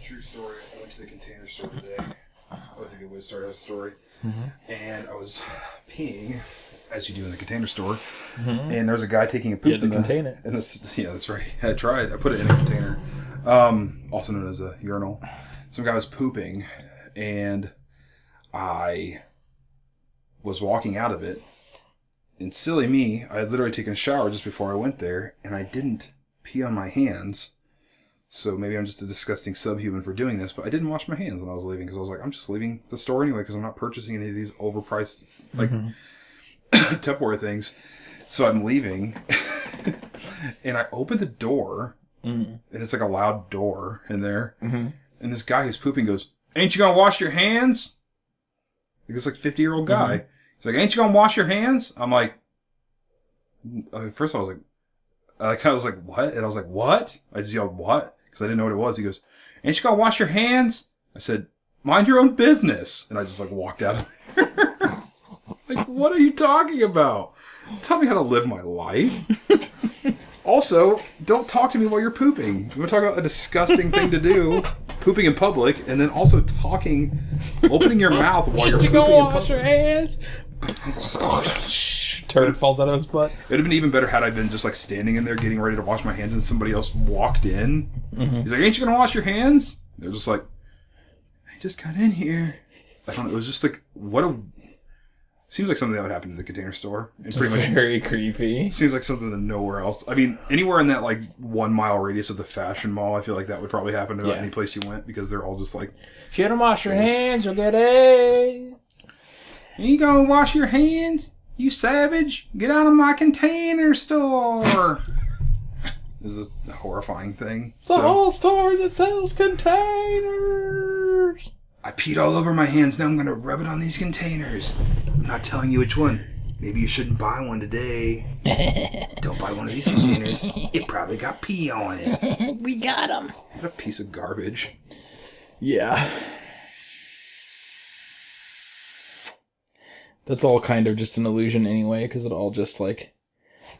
True story. I went to the container store today. That was a good way to start a story. Mm-hmm. And I was peeing, as you do in the container store. Mm-hmm. And there was a guy taking a poop in the container. Yeah, that's right. I tried. I put it in a container, also known as a urinal. Some guy was pooping, and I was walking out of it. And silly me, I had literally taken a shower just before I went there, and I didn't pee on my hands. So maybe I'm just a disgusting subhuman for doing this, but I didn't wash my hands when I was leaving because I was like, I'm just leaving the store anyway because I'm not purchasing any of these overpriced Tupperware things. So I'm leaving, and I open the door, and it's like a loud door in there, and this guy who's pooping goes, "Ain't you gonna wash your hands?" Like this 50-year-old guy. He's like, "Ain't you gonna wash your hands?" I'm like, first I was like, what? And I was like, what? I just yelled, what? Because I didn't know what it was. He goes, "Ain't you gonna wash your hands?" I said, "Mind your own business." And I just walked out of there. Like, what are you talking about? Tell me how to live my life. Also, don't talk to me while you're pooping. You want to talk about a disgusting thing to do, pooping in public, and then also opening your mouth while you're pooping in public. Wash your hands. Turd falls out of his butt. It would have been even better had I been just standing in there getting ready to wash my hands and somebody else walked in. Mm-hmm. He's like, "Ain't you gonna wash your hands?" They're just like, "I just got in here." I don't know. It was just seems like something that would happen in the container store. It's pretty much very creepy. Seems like something that nowhere else. I mean, anywhere in that 1 mile radius of the fashion mall, I feel like that would probably happen to any place you went because they're all just like, "If you don't wash your hands, you'll get AIDS." "You gonna wash your hands? You savage! Get out of my container store!" This is a horrifying thing. It's a whole store that sells containers. I peed all over my hands. Now I'm going to rub it on these containers. I'm not telling you which one. Maybe you shouldn't buy one today. Don't buy one of these containers. It probably got pee on it. We got them. What a piece of garbage. Yeah. That's all kind of just an illusion anyway, because it all just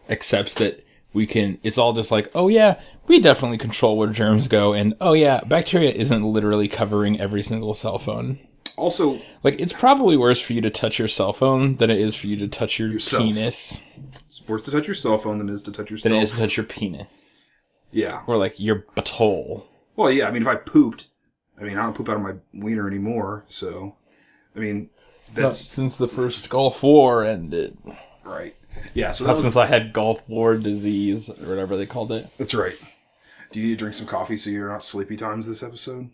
accepts that we can. It's all just oh yeah, we definitely control where germs go, and oh yeah, bacteria isn't literally covering every single cell phone. Also, it's probably worse for you to touch your cell phone than it is for you to touch yourself. Penis. It's worse to touch your cell phone than it is to touch yourself. Than it is to touch your penis. Yeah. Or your butthole. Well, yeah. I mean, if I pooped, I don't poop out of my wiener anymore. So, I mean. Not since the first Gulf War ended. Right. Yeah, so not since I had Gulf War disease, or whatever they called it. That's right. Do you need to drink some coffee so you're not sleepy times this episode?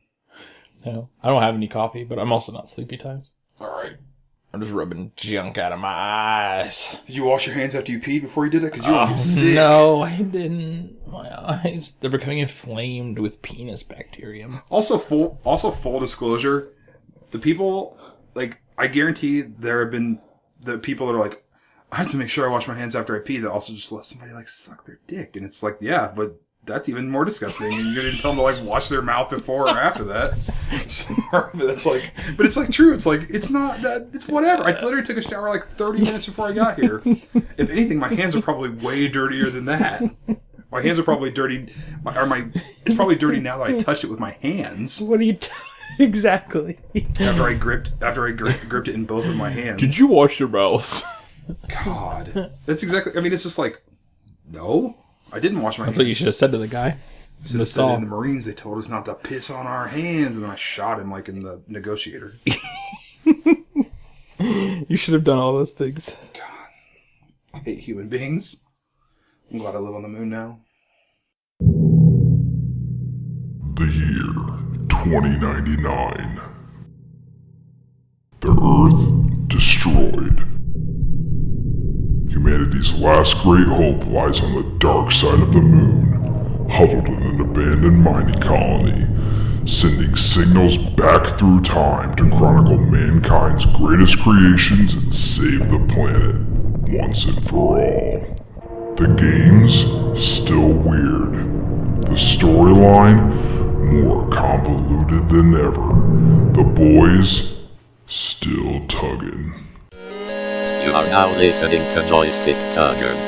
No. I don't have any coffee, but I'm also not sleepy times. Alright. I'm just rubbing junk out of my eyes. Did you wash your hands after you peed before you did it? Because you were sick. No, I didn't. My eyes, they're becoming inflamed with penis bacterium. Also, full disclosure, the people, I guarantee there have been the people that are I have to make sure I wash my hands after I pee, that also just let somebody suck their dick. And it's yeah, but that's even more disgusting. And you didn't tell them to wash their mouth before or after that. Sorry, but it's but it's true. It's not that, it's whatever. I literally took a shower 30 minutes before I got here. If anything, my hands are probably way dirtier than that. My hands are probably dirty, it's probably dirty now that I touched it with my hands. What are you exactly? After I gripped it in both of my hands. Did you wash your mouth? God. That's exactly, it's just no, I didn't wash my hands. That's what you should have said to the guy. In the Marines, they told us not to piss on our hands, and then I shot him in the Negotiator. You should have done all those things. God. I hate human beings. I'm glad I live on the moon now. The year 2099. The Earth destroyed. Humanity's last great hope lies on the dark side of the moon, huddled in an abandoned mining colony, sending signals back through time to chronicle mankind's greatest creations and save the planet once and for all. The game's still weird. The storyline more convoluted than ever. The boys still tugging. You are now listening to Joystick Tuggers.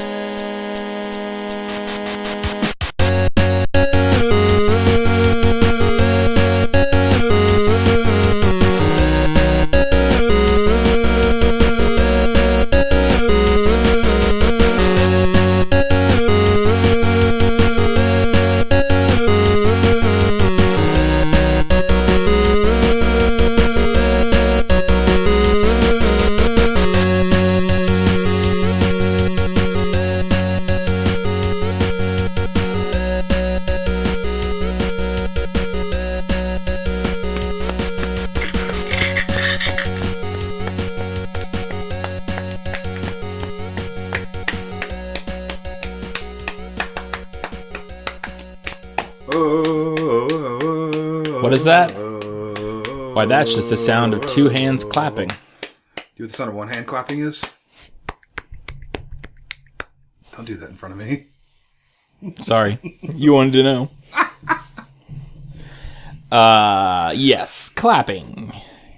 What is that? Why, that's just the sound of two hands clapping. Do you know what the sound of one hand clapping is? Don't do that in front of me. Sorry. You wanted to know. Yes, clapping.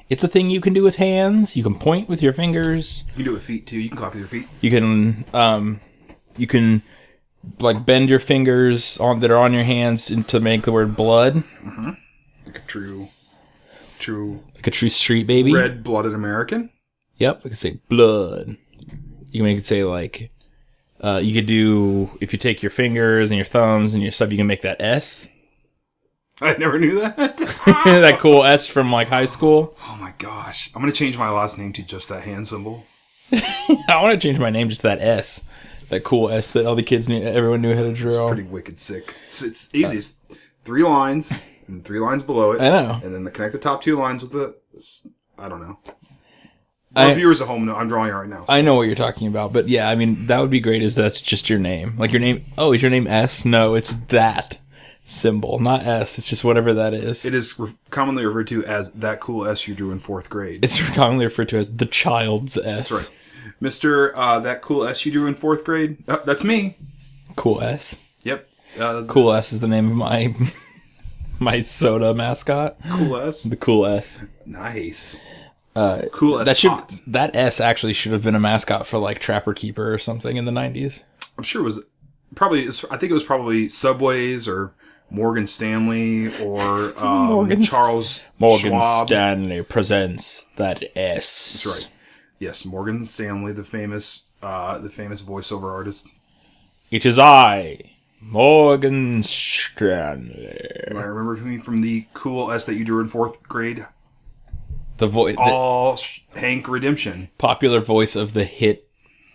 It's a thing you can do with hands. You can point with your fingers. You can do it with feet, too. You can clap with your feet. You can like bend your fingers that are on your hands to make the word blood. Mm-hmm. Like a true, like a true street baby. Red-blooded American. Yep, I could say blood. You can make it say like, you could do, if you take your fingers and your thumbs and your stuff, you can make that S. I never knew that. That cool S from like high school. Oh my gosh. I'm going to change my last name to just that hand symbol. I want to change my name just to that S. That cool S that all the kids knew, everyone knew how to draw. It's pretty wicked sick. It's easy. It's 3 lines and 3 lines below it. I know. And then connect the top 2 lines with the, I don't know. Our viewers at home know I'm drawing it right now. I know what you're talking about, but yeah, I mean, that would be great is that's just your name. Like your name, is your name S? No, it's that symbol, not S. It's just whatever that is. It is commonly referred to as that cool S you drew in 4th grade. It's commonly referred to as the child's S. That's right. Mr. That cool S you drew in 4th grade. That's me. Cool S. Yep. Cool S is the name of my soda mascot. Cool S. The Cool S. Nice. Cool S. That S actually should have been a mascot for like Trapper Keeper or something in the 90s. I'm sure it was probably. I think it was probably Subways or Morgan Stanley or Charles Morgan Schwab. Stanley presents that S. That's right. Yes, Morgan Stanley, the famous voiceover artist. It is I, Morgan Stanley. I remember me from the cool S that you drew in 4th grade. The voice, Hank Redemption, popular voice of the hit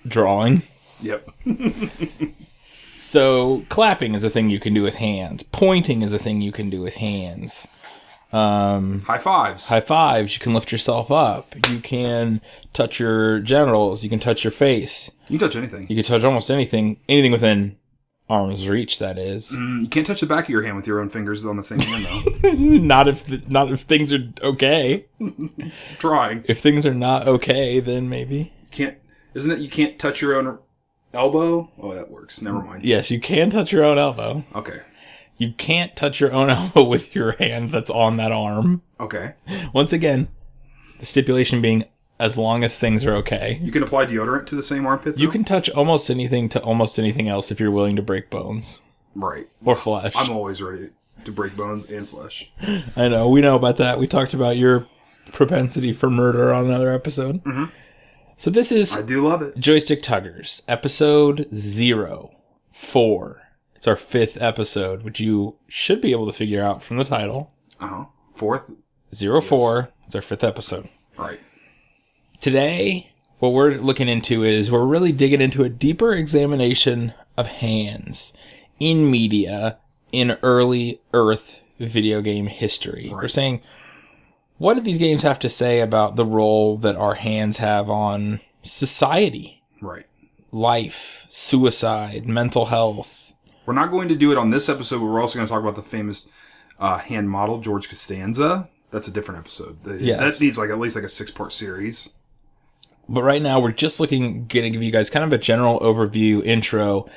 drawing. Yep. So clapping is a thing you can do with hands. Pointing is a thing you can do with hands. High fives. High fives. You can lift yourself up. You can touch your genitals. You can touch your face. You can touch anything. You can touch almost anything. Anything within arm's reach, that is. You can't touch the back of your hand with your own fingers on the same hand, though. Not if things are okay. Trying. If things are not okay, then maybe. Isn't it you can't touch your own elbow? Oh, that works. Never mind. Yes, you can touch your own elbow. Okay. You can't touch your own elbow with your hand that's on that arm. Okay. Once again, the stipulation being as long as things are okay. You can apply deodorant to the same armpit, though? You can touch almost anything to almost anything else if you're willing to break bones. Right. Or flesh. I'm always ready to break bones and flesh. I know. We know about that. We talked about your propensity for murder on another episode. Mm-hmm. So this is... I do love it. Joystick Tuggers, episode 04. It's our 5th episode, which you should be able to figure out from the title. 4th? 04. Yes. It's our 5th episode. Right. Today, what we're looking into is we're really digging into a deeper examination of hands in media in early Earth video game history. Right. We're saying, what do these games have to say about the role that our hands have on society? Right. Life, suicide, mental health. We're not going to do it on this episode, but we're also going to talk about the famous hand model, George Costanza. That's a different episode. Yes. That needs at least a 6-part series. But right now, we're just going to give you guys kind of a general overview, intro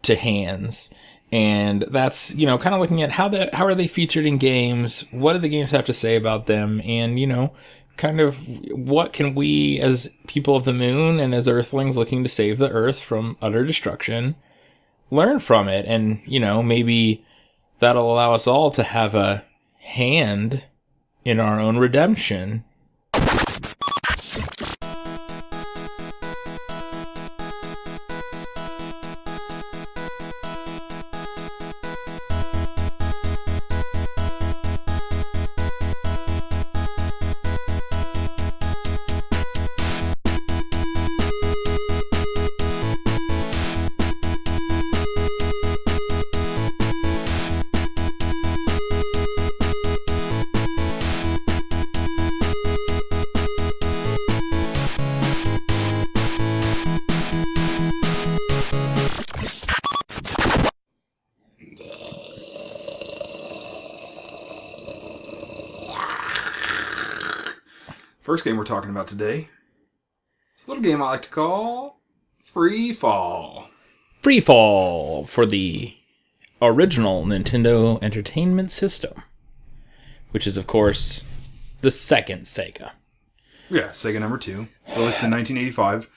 to hands. And that's, kind of looking at how are they featured in games, what do the games have to say about them, and, kind of what can we, as people of the moon and as Earthlings looking to save the Earth from utter destruction, learn from it. And, maybe that'll allow us all to have a hand in our own redemption. First game we're talking about today is a little game I like to call Free Fall. Free Fall for the original Nintendo Entertainment System, which is, of course, the second Sega. Yeah, Sega number 2. Released in 1985,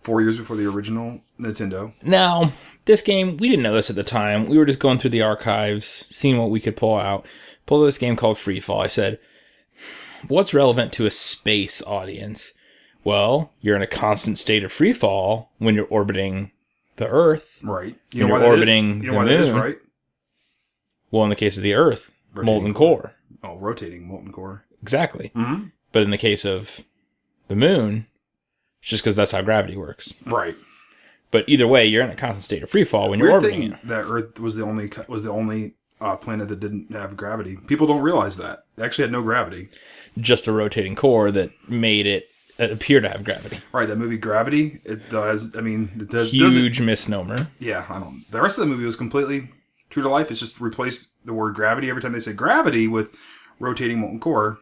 4 years before the original Nintendo. Now, this game, we didn't know this at the time. We were just going through the archives, seeing what we could pull out. Pulled this game called Free Fall. I said, what's relevant to a space audience? Well, you're in a constant state of free fall when you're orbiting the Earth. Right. You know why orbiting you know why that is, right? Well, in the case of the Earth, Rotating molten core. Oh, rotating molten core. Exactly. Mm-hmm. But in the case of the moon, it's just because that's how gravity works. Right. But either way, you're in a constant state of free fall when you're orbiting it. That Earth was the only planet that didn't have gravity. People don't realize that. It actually had no gravity. Just a rotating core that made it appear to have gravity. Right, that movie Gravity, it does, it does... Huge misnomer. Yeah, the rest of the movie was completely true to life. It's just replaced the word gravity every time they say gravity with rotating molten core.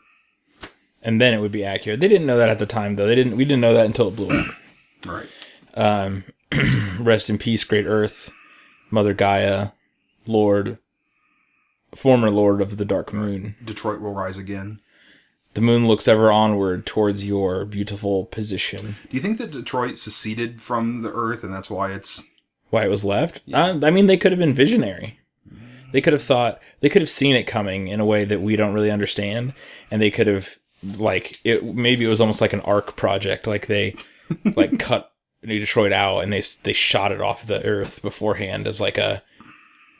And then it would be accurate. They didn't know that at the time, though. We didn't know that until it blew up. Right. Rest in peace, Great Earth, Mother Gaia, former Lord of the Dark Moon. Detroit will rise again. The moon looks ever onward towards your beautiful position. Do you think that Detroit seceded from the Earth, and that's why it's... Why it was left? Yeah. They could have been visionary. They could have seen it coming in a way that we don't really understand, and they could have, maybe it was almost like an arc project, like they, cut Detroit out, and they shot it off the Earth beforehand as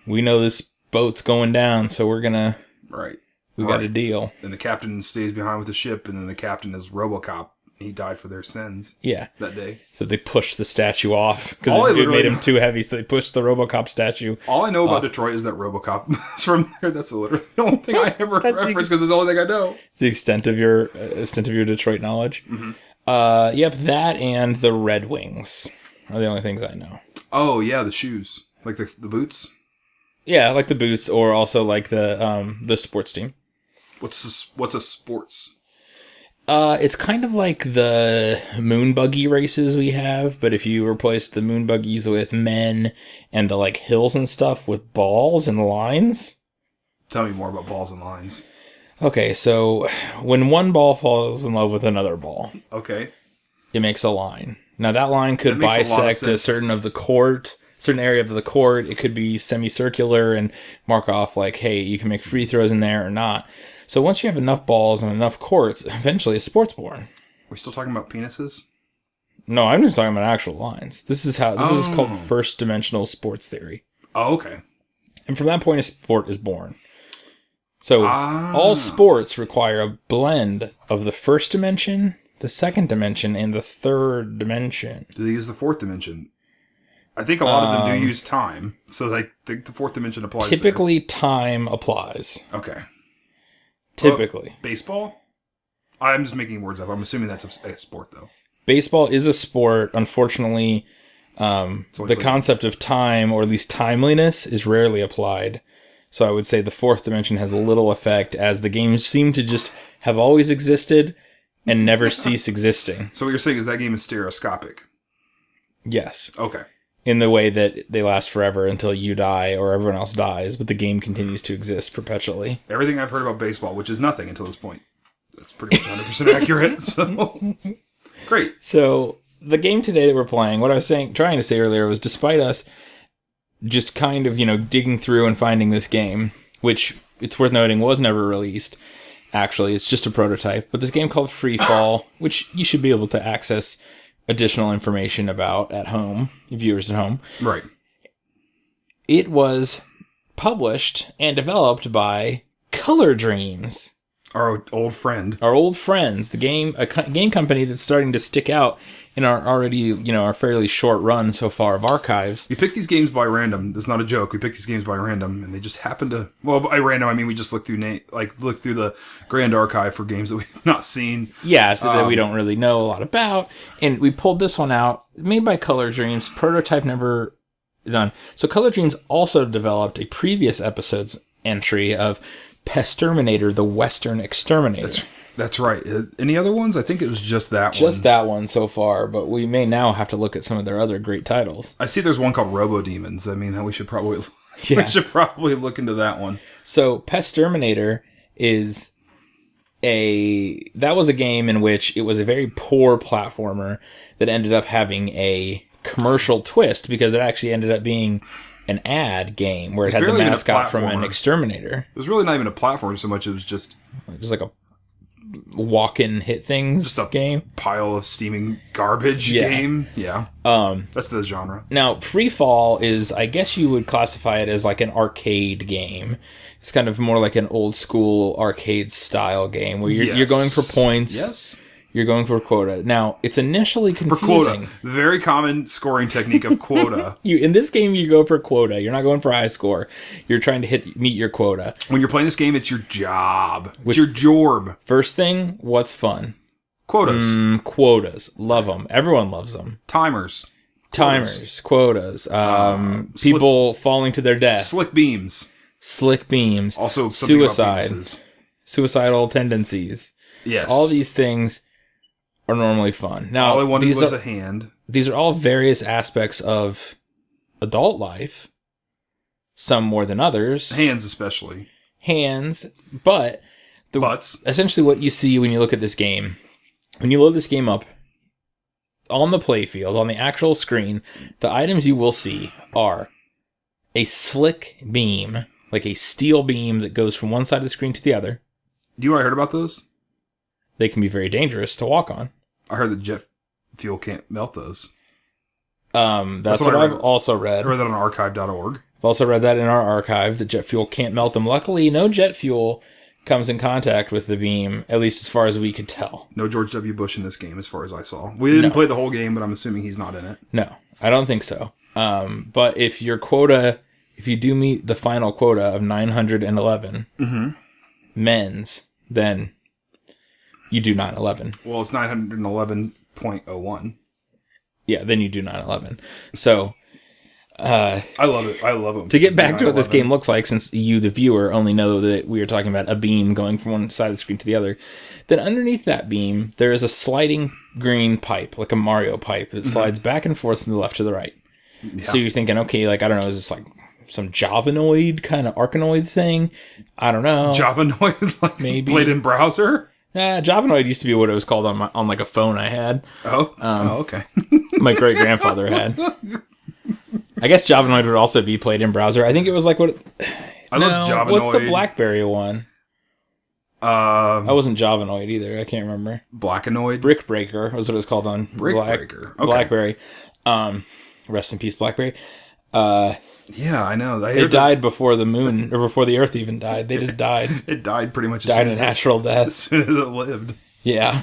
we know this boat's going down, so we're gonna... Right. We got a deal. And the captain stays behind with the ship, and then the captain is RoboCop. He died for their sins. Yeah. That day. So they pushed the statue off because it made him too heavy, so they pushed the RoboCop statue. All I know about Detroit is that RoboCop is from there. That's literally the only thing I ever reference because it's the only thing I know. The extent of your Detroit knowledge. Mm-hmm. Yep, that and the Red Wings are the only things I know. Oh, yeah, the shoes. Like the boots? Yeah, like the boots, or also like the sports team. What's a sports? It's kind of like the moon buggy races we have, but if you replace the moon buggies with men and the hills and stuff with balls and lines. Tell me more about balls and lines. Okay, so when one ball falls in love with another ball, okay, it makes a line. Now that line could bisect a certain area of the court. It could be semicircular and mark off hey, you can make free throws in there or not. So once you have enough balls and enough courts, eventually a sport's born. We're still talking about penises? No, I'm just talking about actual lines. This is called first dimensional sports theory. Oh, okay. And from that point, a sport is born. So all sports require a blend of the first dimension, the second dimension, and the third dimension. Do they use the fourth dimension? I think a lot of them do use time, so the fourth dimension applies. Typically, time applies. Okay. Typically. Baseball? I'm just making words up. I'm assuming that's a sport, though. Baseball is a sport. Unfortunately, the concept of time, or at least timeliness, is rarely applied. So I would say the fourth dimension has little effect, as the games seem to just have always existed and never cease existing. So what you're saying is that game is stereoscopic? Yes. Okay. In the way that they last forever until you die or everyone else dies, but the game continues to exist perpetually. Everything I've heard about baseball, which is nothing until this point, that's pretty much 100% accurate. So great. So the game today that we're playing, what I was trying to say earlier was, despite us just kind of, digging through and finding this game, which it's worth noting was never released. Actually, it's just a prototype. But this game called Free Fall, which you should be able to access additional information about at home, viewers at home. Right. It was published and developed by Color Dreams. Our old friend. Our old friends. A game company that's starting to stick out in our already, our fairly short run so far of archives. We picked these games by random. That's not a joke. We picked these games by random, and they just happened to... Well, by random, I mean we just looked through the grand archive for games that we've not seen. Yeah, so that we don't really know a lot about. And we pulled this one out, made by Color Dreams, prototype never done. So Color Dreams also developed a previous episode's entry of Pesterminator, the Western Exterminator. That's right. Any other ones? I think it was just that one. Just that one so far, but we may now have to look at some of their other great titles. I see there's one called Robo Demons. I mean, we should probably look into that one. So Pestterminator that was a game in which it was a very poor platformer that ended up having a commercial twist because it actually ended up being an ad game where it had the mascot from an exterminator. It was really not even a platform so much. It was just like a walk and hit things just a game. Pile of steaming garbage game. Yeah. That's the genre. Now, Free Fall is, I guess you would classify it as like an arcade game. It's kind of more like an old school arcade style game where you're going for points. Yes. You're going for quota. Now, it's initially confusing. For quota. Very common scoring technique of quota. In this game, you go for quota. You're not going for high score. You're trying to meet your quota. When you're playing this game, it's your job. It's your jorb. First thing, what's fun? Quotas. Quotas. Love them. Everyone loves them. Timers. Quotas. People falling to their death. Slick beams. Also, suicide. Suicidal tendencies. Yes. All these things are normally fun. Now, all I wanted was a hand. These are all various aspects of adult life. Some more than others. Hands, especially. But butts. Essentially, what you see when you look at this game, when you load this game up on the playfield, on the actual screen, the items you will see are a slick beam, like a steel beam that goes from one side of the screen to the other. Do you know what I heard about those? They can be very dangerous to walk on. I heard that jet fuel can't melt those. That's what I've also read. I read that on archive.org. I've also read that in our archive that jet fuel can't melt them. Luckily, no jet fuel comes in contact with the beam, at least as far as we could tell. No George W. Bush in this game, as far as I saw. We didn't play the whole game, but I'm assuming he's not in it. No, I don't think so. But if you do meet the final quota of 911 men's, then you do 9/11. Well, it's 911.01. Yeah, then you do 9/11. So, I love it. I love it. To get back to what this game looks like, since you, the viewer, only know that we are talking about a beam going from one side of the screen to the other, then underneath that beam, there is a sliding green pipe, like a Mario pipe, that slides back and forth from the left to the right. Yeah. So you're thinking, okay, like, I don't know, is this like some Javanoid kind of Arkanoid thing? I don't know. Javanoid? Like maybe. Played in browser? Javanoid used to be what it was called on like a phone I had. Okay. My great grandfather had. I guess Javanoid would also be played in browser. I think it was like what. I love Javanoid. What's the BlackBerry one? I wasn't Javanoid either. I can't remember. Blackanoid. Brick Breaker was what it was called on Breaker. Okay. BlackBerry. Rest in peace, BlackBerry. Yeah, I know. They died before the moon, or before the Earth even died. They just died. It died pretty much a natural death. As soon as it lived. Yeah.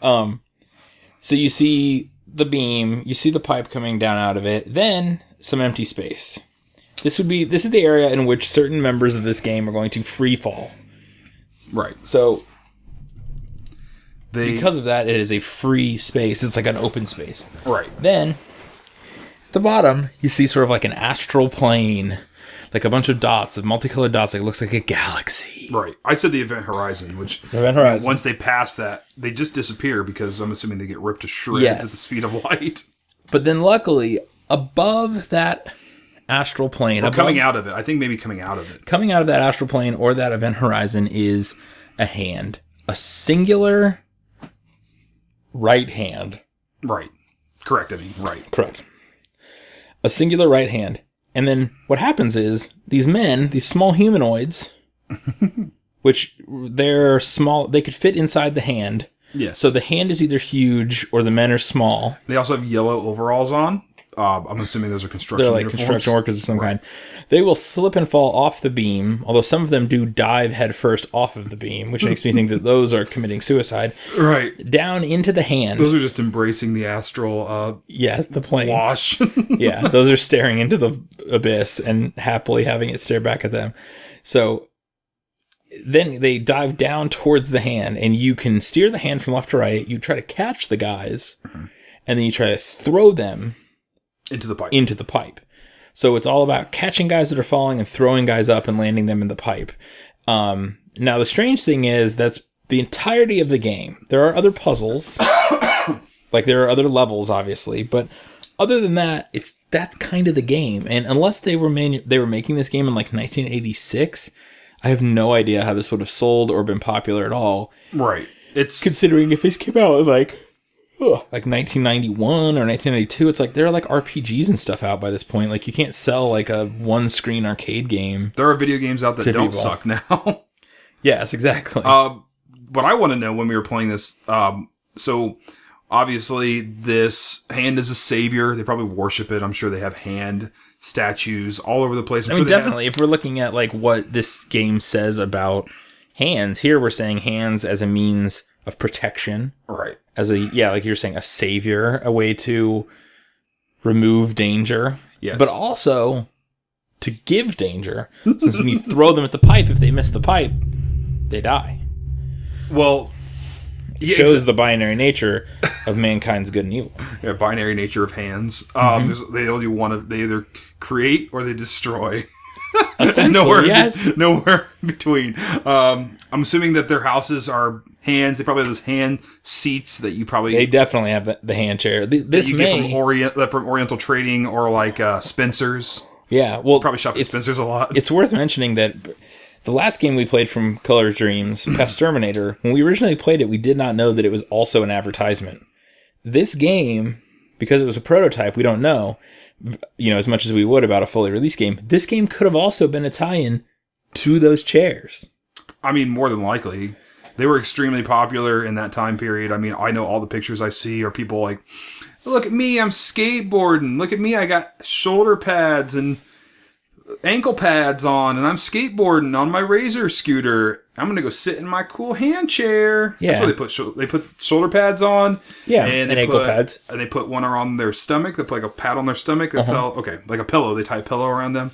So you see the beam, you see the pipe coming down out of it, then some empty space. This is the area in which certain members of this game are going to free fall. Right. So because of that, it is a free space. It's like an open space. Right. Then at the bottom, you see sort of like an astral plane, like a bunch of dots, of multicolored dots. Like it looks like a galaxy. Right. I said the event horizon, which once they pass that, they just disappear because I'm assuming they get ripped to shreds at the speed of light. But then luckily, above that astral plane, coming out of it, I think maybe coming out of it. Coming out of that astral plane or that event horizon is a hand. A singular right hand. Right. Correct. Correct. A singular right hand. And then what happens is these small humanoids, which they're small, they could fit inside the hand. Yes. So the hand is either huge or the men are small. They also have yellow overalls on. I'm assuming those are construction They're like uniforms. construction workers of some kind. They will slip and fall off the beam, although some of them do dive headfirst off of the beam, which makes me think that those are committing suicide. Right. Down into the hand. Those are just embracing the astral the plane. Wash. Yeah, those are staring into the abyss and happily having it stare back at them. So then they dive down towards the hand, and you can steer the hand from left to right. You try to catch the guys, and then you try to throw them into the pipe. So it's all about catching guys that are falling and throwing guys up and landing them in the pipe. Now, the strange thing is that's the entirety of the game, there are other puzzles, like there are other levels, obviously, but other than that, that's kind of the game. And unless they were making this game in like 1986, I have no idea how this would have sold or been popular at all. Right. It's considering if this came out like 1991 or 1992, it's like there are like RPGs and stuff out by this point. Like you can't sell like a one-screen arcade game. There are video games out that don't people. suck now. Yes, exactly. What I want to know when we were playing this, so obviously this hand is a savior. They probably worship it. I'm sure they have hand statues all over the place. I mean, definitely. If we're looking at like what this game says about hands, here we're saying hands as a means of protection. Right. As like you're saying, a savior, a way to remove danger. Yes. But also to give danger. Since when you throw them at the pipe, if they miss the pipe, they die. Well, it shows the binary nature of mankind's good and evil. Yeah, binary nature of hands. They only they either create or they destroy. Essentially, yes. Nowhere in between. I'm assuming that their houses are hands. They probably have those hand seats that you probably... They definitely have the hand chair. This you get from Oriental Trading or like Spencer's. Yeah, well... Probably shop at Spencer's a lot. It's worth mentioning that the last game we played from Color's Dreams, Pasterminator, when we originally played it, we did not know that it was also an advertisement. This game, because it was a prototype, we don't know, as much as we would about a fully released game. This game could have also been a tie-in to those chairs. I mean, more than likely. They were extremely popular in that time period. I mean, I know all the pictures I see are people like, look at me, I'm skateboarding. Look at me, I got shoulder pads and ankle pads on, and I'm skateboarding on my Razor scooter. I'm gonna go sit in my cool hand chair. Yeah, that's what they put shoulder pads on. Yeah, and ankle pads. And they put one around their stomach. They put like a pad on their stomach. That's how. Okay, like a pillow. They tie a pillow around them.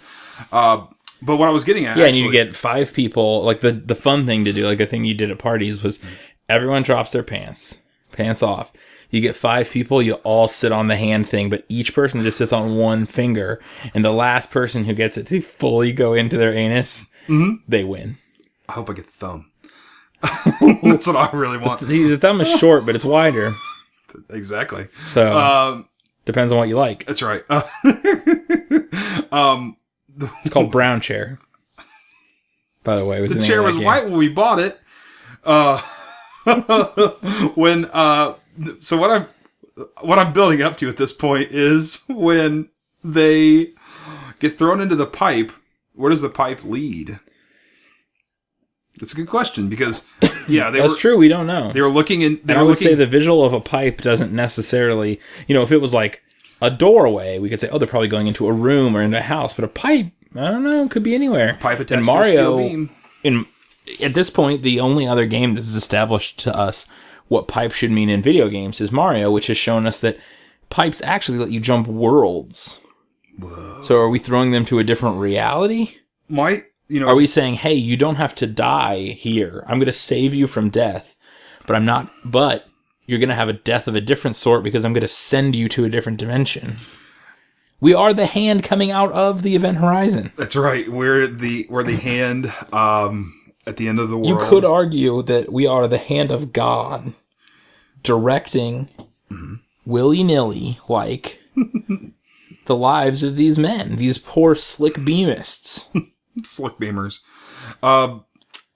But what I was getting at, and you get 5 people. Like the fun thing to do, like the thing you did at parties, was everyone drops their pants off. You get 5 people, you all sit on the hand thing, but each person just sits on one finger, and the last person who gets it to fully go into their anus, they win. I hope I get the thumb. That's what I really want. The thumb is short, but it's wider. Exactly. So, depends on what you like. That's right. It's called Brown Chair. By the way, the chair was white when we bought it. So what I'm building up to at this point is when they get thrown into the pipe, where does the pipe lead? That's a good question because that's true. We don't know. They were looking in. I would say the visual of a pipe doesn't necessarily. If it was like a doorway, we could say, oh, they're probably going into a room or into a house. But a pipe, I don't know, could be anywhere. Pipe attached and Mario, to a steel beam. At this point, the only other game that has established to us what pipe should mean in video games is Mario, which has shown us that pipes actually let you jump worlds. Whoa. So are we throwing them to a different reality? Are we saying, hey, you don't have to die here. I'm going to save you from death, but you're going to have a death of a different sort because I'm going to send you to a different dimension. We are the hand coming out of the event horizon. That's right. We're the hand at the end of the world. You could argue that we are the hand of God directing willy-nilly like the lives of these men, these poor slick beamists. Slick beamers.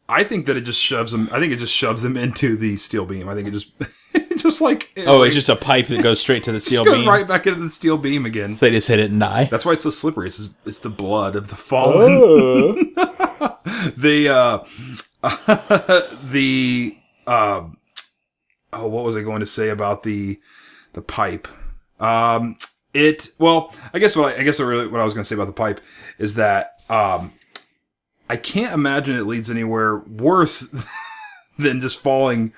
I think that it just shoves them. I think it just shoves them into the steel beam. I think it just, it's just like. It's just a pipe that goes straight to the steel beam. Right back into the steel beam again. So they just hit it and die. That's why it's so slippery. It's the blood of the fallen. What was I going to say about the pipe? I guess what I was going to say about the pipe is that I can't imagine it leads anywhere worse than just falling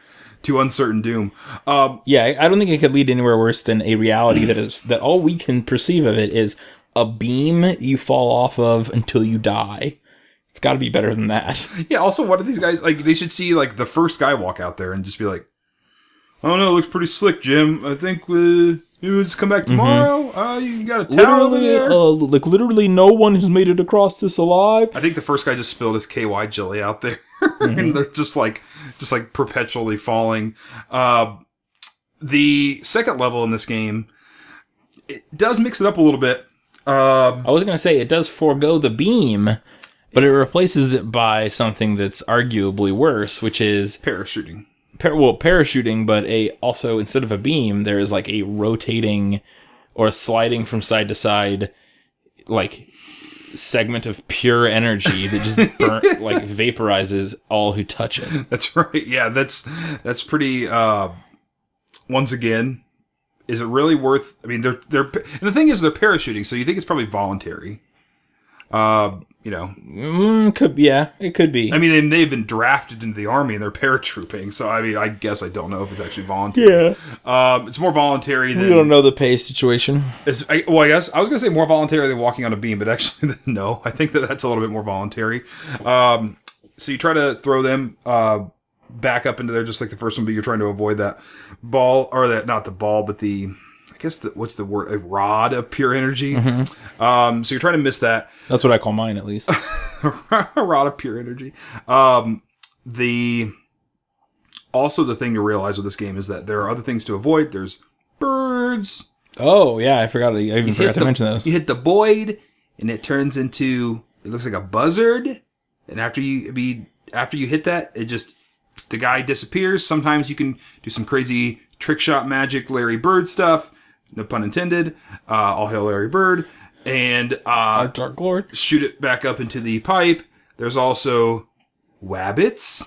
to uncertain doom. I don't think it could lead anywhere worse than a reality that all we can perceive of it is a beam you fall off of until you die. It's got to be better than that. Yeah. Also, what are these guys like? They should see like the first guy walk out there and just be like, "I don't know, it looks pretty slick, Jim. I think we'll just come back tomorrow. You got a tower over there." Literally, no one has made it across this alive. I think the first guy just spilled his KY jelly out there. and they're just like perpetually falling. The second level in this game, it does mix it up a little bit. I was going to say, it does forego the beam, but it replaces it by something that's arguably worse, which is parachuting. Parachuting, but also instead of a beam, there is like a rotating or a sliding from side to side, like segment of pure energy that just like vaporizes all who touch it. That's right. Yeah, that's pretty. Once again, is it really worth? I mean, they're and the thing is, they're parachuting, so you think it's probably voluntary. It could be. I mean, they've been drafted into the army and they're paratrooping, so I mean, I guess I don't know if it's actually voluntary. Yeah. It's more voluntary than... We don't know the pay situation. I guess I was going to say more voluntary than walking on a beam, but actually, no. I think that's a little bit more voluntary. So you try to throw them back up into there just like the first one, but you're trying to avoid that ball, or that, not the ball, but the... I guess what's the word? A rod of pure energy. Mm-hmm. So you're trying to miss that. That's what I call mine, at least. A rod of pure energy. The thing to realize with this game is that there are other things to avoid. There's birds. Oh yeah, I forgot to mention those. You hit the void, and it turns into, it looks like a buzzard. And after you hit that, the guy disappears. Sometimes you can do some crazy trick shot magic, Larry Bird stuff. No pun intended. All hail Larry Bird. And our Dark Lord. Shoot it back up into the pipe. There's also wabbits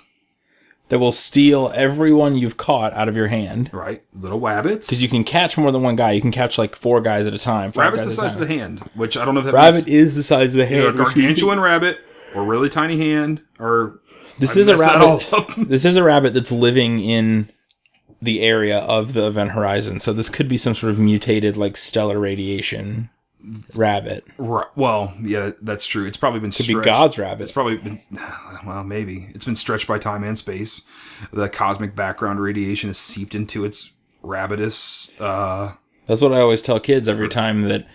that will steal everyone you've caught out of your hand. Right. Little wabbits. Because you can catch more than one guy. You can catch like 4 guys at a time. Rabbit's the size of the hand, which I don't know if that Rabbit is the size of the hand. A gargantuan rabbit or really tiny hand, or... This is a rabbit. This is a rabbit that's living in the area of the event horizon. So this could be some sort of mutated, like, stellar radiation rabbit. Right. Well, yeah, that's true. It's probably been stretched. Could be God's rabbit. It's probably been, well, maybe. It's been stretched by time and space. The cosmic background radiation has seeped into its rabbitus. That's what I always tell kids every time that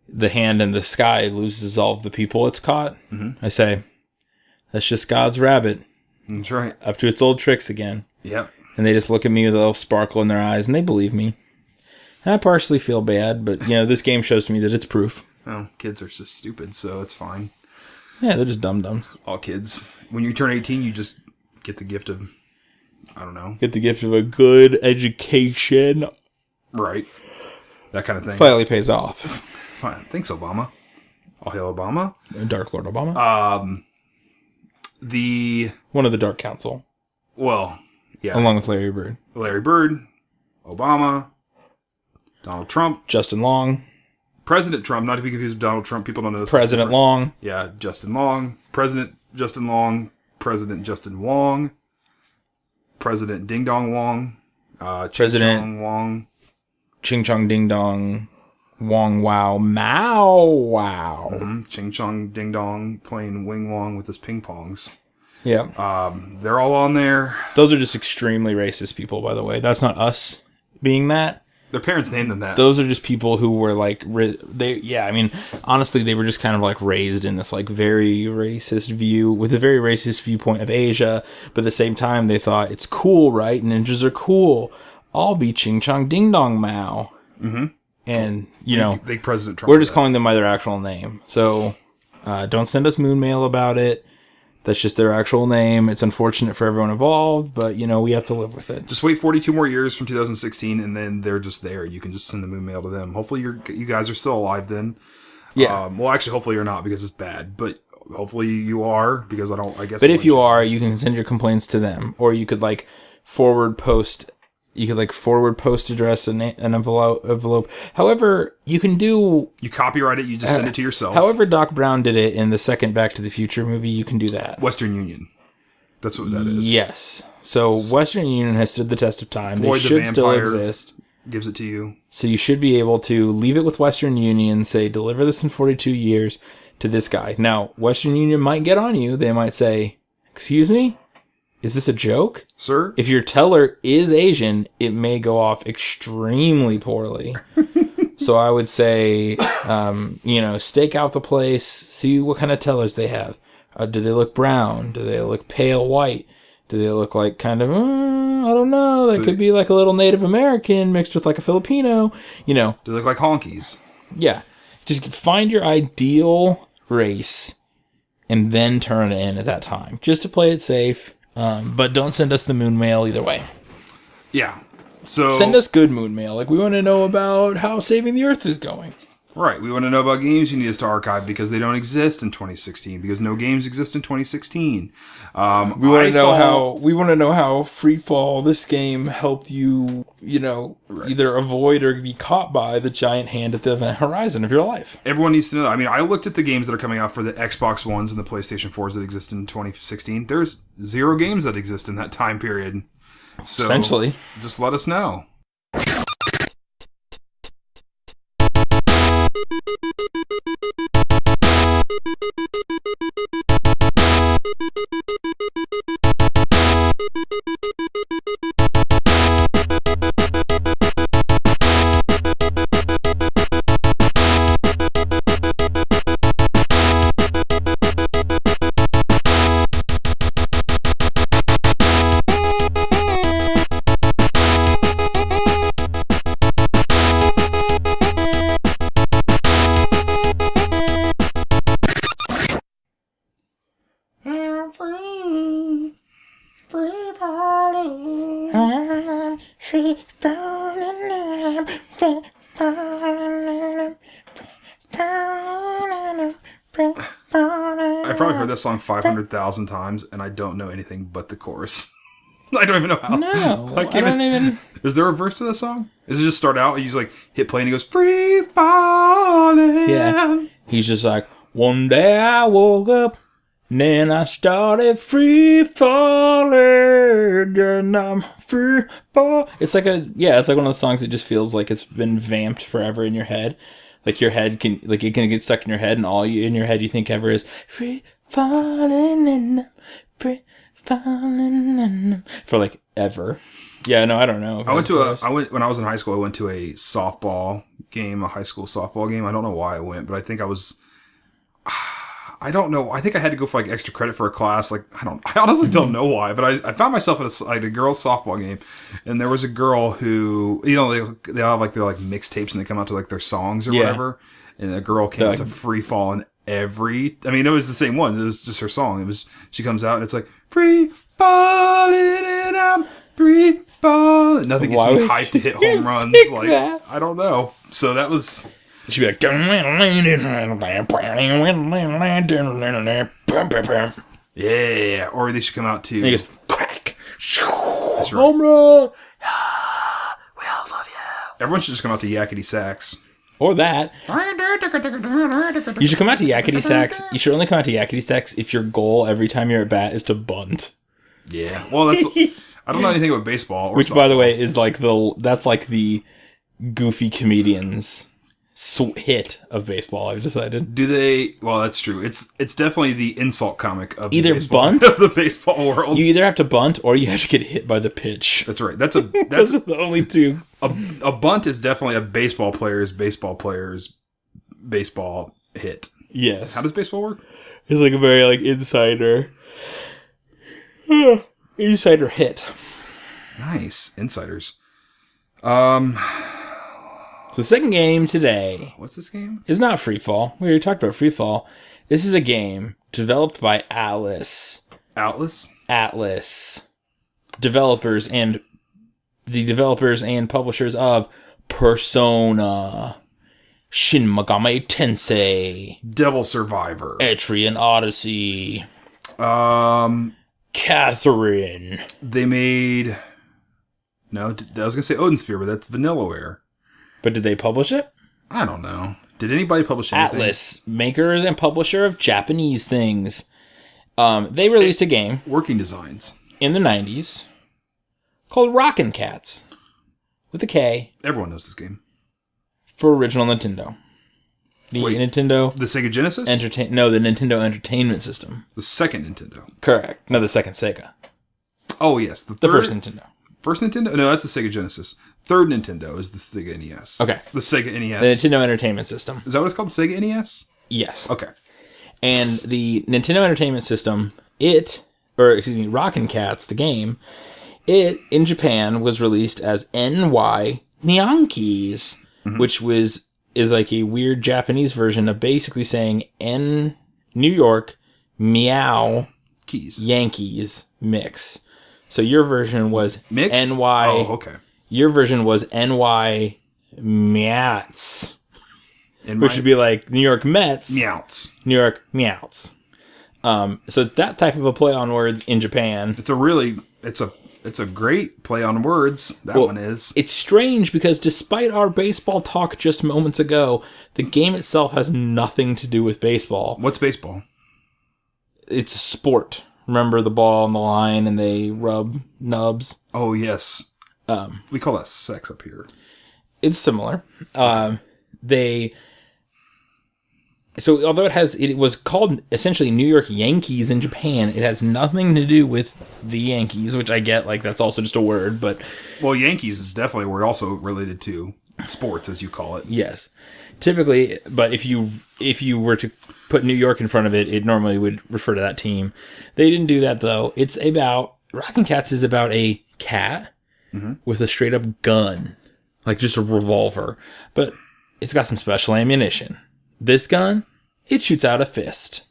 the hand in the sky loses all of the people it's caught. Mm-hmm. I say, that's just God's rabbit. That's right. Up to its old tricks again. Yep. And they just look at me with a little sparkle in their eyes, and they believe me. And I partially feel bad, but, this game shows to me that it's proof. Well, kids are so stupid, so it's fine. Yeah, they're just dum-dums. All kids. When you turn 18, you just get the gift of, I don't know. Get the gift of a good education. Right. That kind of thing. Finally pays off. Fine. Thanks, Obama. All hail Obama. Dark Lord Obama. One of the Dark Council. Well, yeah. Along with Larry Bird. Larry Bird, Obama, Donald Trump. Justin Long. President Trump, not to be confused with Donald Trump. People don't know this. President Long. Yeah, Justin Long. President Justin Long. President Justin Wong. President Ding Dong Wong. President Ching Chong Wong. Ching Chong Ding Dong. Wong Wow Mao Wow. Mm-hmm. Ching Chong Ding Dong playing Wing Wong with his ping pongs. Yeah. They're all on there. Those are just extremely racist people, by the way. That's not us being that. Their parents named them that. Those are just people who were like, honestly, they were just kind of like raised in this like very racist view, with a very racist viewpoint of Asia. But at the same time, they thought it's cool, right? Ninjas are cool. I'll be Ching Chong Ding Dong Mao. Mm-hmm. And, they President Trump. We're just calling them by their actual name. So don't send us moon mail about it. That's just their actual name. It's unfortunate for everyone involved, but, we have to live with it. Just wait 42 more years from 2016, and then they're just there. You can just send the moon mail to them. Hopefully you guys are still alive then. Yeah. Well, actually, hopefully you're not, because it's bad. But hopefully you are, because I guess... But if you are, you can send your complaints to them. Or you could, forward post... You could forward post address an envelope. However, you can do... You copyright it, you just send it to yourself. However Doc Brown did it in the second Back to the Future movie, you can do that. Western Union. That's what that is. Yes. So Western Union has stood the test of time. They should still exist. Gives it to you. So you should be able to leave it with Western Union, say, deliver this in 42 years to this guy. Now, Western Union might get on you. They might say, excuse me? Is this a joke? Sir? If your teller is Asian, it may go off extremely poorly. So I would say, stake out the place, see what kind of tellers they have. Do they look brown? Do they look pale white? Do they look like kind of, I don't know, they could be like a little Native American mixed with like a Filipino, Do they look like honkies? Yeah. Just find your ideal race and then turn it in at that time. Just to play it safe. But don't send us the moon mail either way. Yeah. So send us good moon mail. Like, we want to know about how Saving the Earth is going. Right. We want to know about games you need us to archive because they don't exist in 2016, because no games exist in 2016. We want to know how Free Fall, this game, helped you, either avoid or be caught by the giant hand at the event horizon of your life. Everyone needs to know. I mean, I looked at the games that are coming out for the Xbox Ones and the PlayStation 4s that exist in 2016. There's 0 games that exist in that time period. So essentially, just let us know. I've probably heard this song 500,000 times, and I don't know anything but the chorus. I don't even know how. No, I don't even... Is there a verse to the song? Does it just start out, and you just like hit play, and he goes, free falling? Yeah. He's just like, one day I woke up, and then I started free falling, and I'm free fall. It's like one of those songs that just feels like it's been vamped forever in your head. Like your head can, like it can get stuck in your head, and all you in your head you think ever is free falling and free falling and for like ever. Yeah, no, I don't know. When I was in high school, I went to a softball game, a high school softball game. I don't know why I went, but I think I don't know. I think I had to go for like extra credit for a class. Like, I honestly don't know why, but I found myself at a girls' softball game, and there was a girl who, they have like their like mixtapes and they come out to like their songs or whatever, and a girl came out to Free Fallin' it was the same one. It was just her song. She comes out and it's like free falling and I'm free falling. Nothing gets me hyped to hit home runs. Like that? I don't know. So that was. She'd be like, yeah, or they should come out to. And he goes, crack, that's right. Home run. We all love you. Everyone should just come out to Yakety Sax. Or that. You should come out to Yakety Sax. You should only come out to Yakety Sax if your goal every time you're at bat is to bunt. Yeah. Well, that's. I don't know anything about baseball. Which, by the way, is like that's like the goofy comedians hit of baseball. I've decided. Do they? Well, that's true. It's definitely the insult comic of either the baseball, bunt of the baseball world. You either have to bunt or you have to get hit by the pitch. That's right. That's the only two. A bunt is definitely a baseball player's baseball hit. Yes. How does baseball work? It's like a very like insider hit. Nice insiders. So the second game today. What's this game? Is not Free Fall. We already talked about Free Fall. This is a game developed by Atlas. Atlas? Atlas. Developers and publishers of Persona, Shin Megami Tensei, Devil Survivor, Etrian Odyssey, Catherine. They made... No, I was going to say Odin Sphere, but that's Vanillaware. But did they publish it? I don't know. Did anybody publish anything? Atlas, maker and publisher of Japanese things. They released a game. Working Designs. In the 90s. Called Rockin Kats. With a K. Everyone knows this game. For original Nintendo. Nintendo... The Sega Genesis? The Nintendo Entertainment System. The second Nintendo. Correct. No, the second Sega. Oh, yes. The first Nintendo. First Nintendo? No, that's the Sega Genesis. Third Nintendo is the Sega NES. Okay. The Sega NES. The Nintendo Entertainment System. Is that what it's called? The Sega NES? Yes. Okay. And the Nintendo Entertainment System, Rockin' Kats, the game, it, in Japan, was released as NY Nyankees, which is like a weird Japanese version of basically saying New York, meow, Keys. Yankees mix. So your version was Mix? NY. Oh, okay. Your version was NY Meows, which would be like New York Mets. Meows. New York Meows. So it's that type of a play on words in Japan. It's a great play on words. That one is. It's strange because despite our baseball talk just moments ago, the game itself has nothing to do with baseball. What's baseball? It's a sport. Remember the ball on the line and they rub nubs? Oh, yes. We call that sex up here. It's similar. So although it was called essentially New York Yankees in Japan, it has nothing to do with the Yankees, which I get, like, that's also just a word, but... Well, Yankees is definitely a word also related to sports, as you call it. Yes. Typically, but if you were to put New York in front of it, it normally would refer to that team. They didn't do that, though. Rockin' Kats is about a cat with a straight-up gun. Like, just a revolver. But it's got some special ammunition. This gun, it shoots out a fist.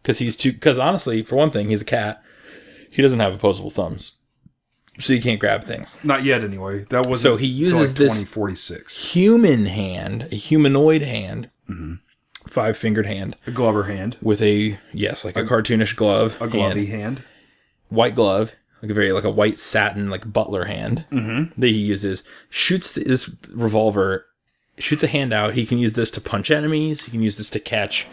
Because honestly, for one thing, he's a cat. He doesn't have opposable thumbs. So he can't grab things. Not yet, anyway. That wasn't so he uses until, like, this 2046. human hand, a humanoid hand, 5-fingered hand. A glover hand. With a cartoonish glove. A glovey hand. White glove. Like a white satin, like butler hand that he uses. Shoots this revolver, shoots a hand out. He can use this to punch enemies. He can use this to catch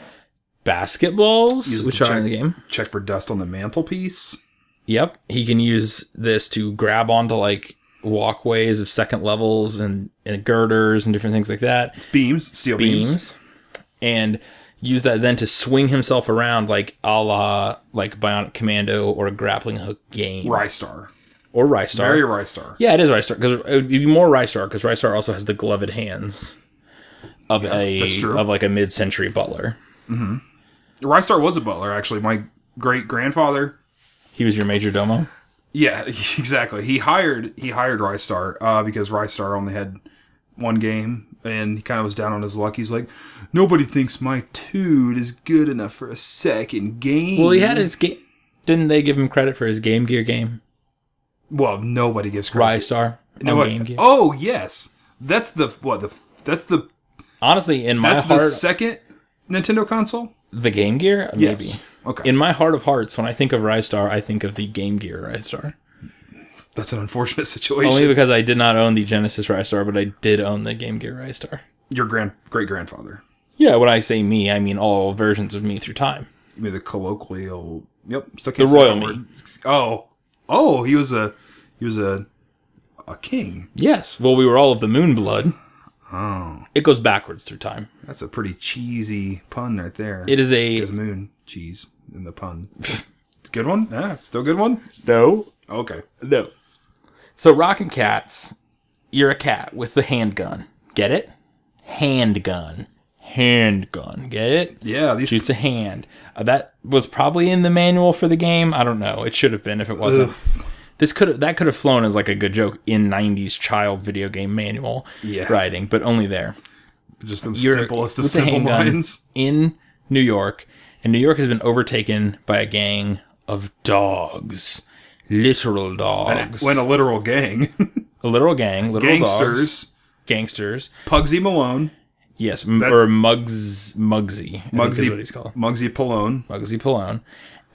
basketballs, which are in the game. Check for dust on the mantelpiece. Yep. He can use this to grab onto, like, walkways of second levels and girders and different things like that. It's beams, steel beams. And use that then to swing himself around, like a la like Bionic Commando or a grappling hook game. Rystar. Or Rystar. Very Rystar. Yeah, it is Rystar, because it would be more Rystar, because Rystar also has the gloved hands of like a mid-century butler. Mm-hmm. Rystar was a butler, actually. My great-grandfather. He was your major domo? Yeah, exactly. He hired Rystar because Rystar only had one game, and he kind of was down on his luck. He's like, nobody thinks my toot is good enough for a second game. Well, he had his game. Didn't they give him credit for his Game Gear game? Well, nobody gives credit. Rystar on Game Gear. Oh, yes. That's honestly, in my heart, the second Nintendo console? The Game Gear? Maybe. Yes. Okay. In my heart of hearts, when I think of Rystar, I think of the Game Gear Rystar. That's an unfortunate situation. Only because I did not own the Genesis Rystar, but I did own the Game Gear Rystar. Your great-grandfather. Yeah, when I say me, I mean all versions of me through time. You mean the colloquial... Yep. Still the royal me. Oh, he was a king. Yes. Well, we were all of the moon blood. Oh. It goes backwards through time. That's a pretty cheesy pun right there. It is a... Because moon, cheese, in the pun. It's a good one? Yeah, still a good one? No. Okay. No. So, Rockin' Kats, you're a cat with the handgun. Get it? Handgun. Get it? Yeah. Shoots a hand. That was probably in the manual for the game. I don't know. It should have been if it wasn't. Ugh. That could have flown as like a good joke in 90s child video game manual writing, but only there. Just the simplest of simple minds. In New York, and New York has been overtaken by a gang of dogs. Literal dogs. When a literal gang. A literal gang. Literal Gangsters. Dogs. Gangsters. Pugsy Malone. Yes, or Muggsy. Muggsy is what he's called. Muggsy Pallone.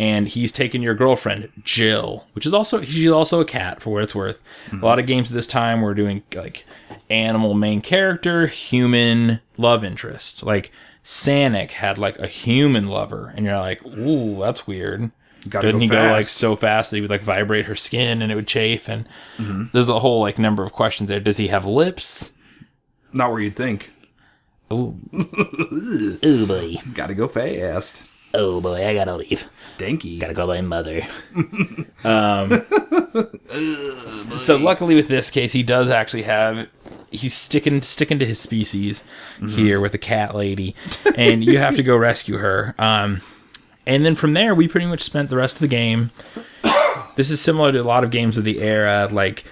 And he's taken your girlfriend, Jill, she's also a cat, for what it's worth. Mm-hmm. A lot of games at this time were doing, like, animal main character, human love interest. Like, Sonic had, like, a human lover. And you're like, ooh, that's weird. Didn't he go, like, so fast that he would, like, vibrate her skin and it would chafe? And there's a whole, like, number of questions there. Does he have lips? Not where you'd think. Ooh. Ooh, boy. Gotta go fast. Oh, boy, I gotta leave. Danky. Gotta call my mother. So luckily with this case, he does actually have... He's sticking to his species here with the cat lady. And you have to go rescue her. And then from there, we pretty much spent the rest of the game. This is similar to a lot of games of the era, like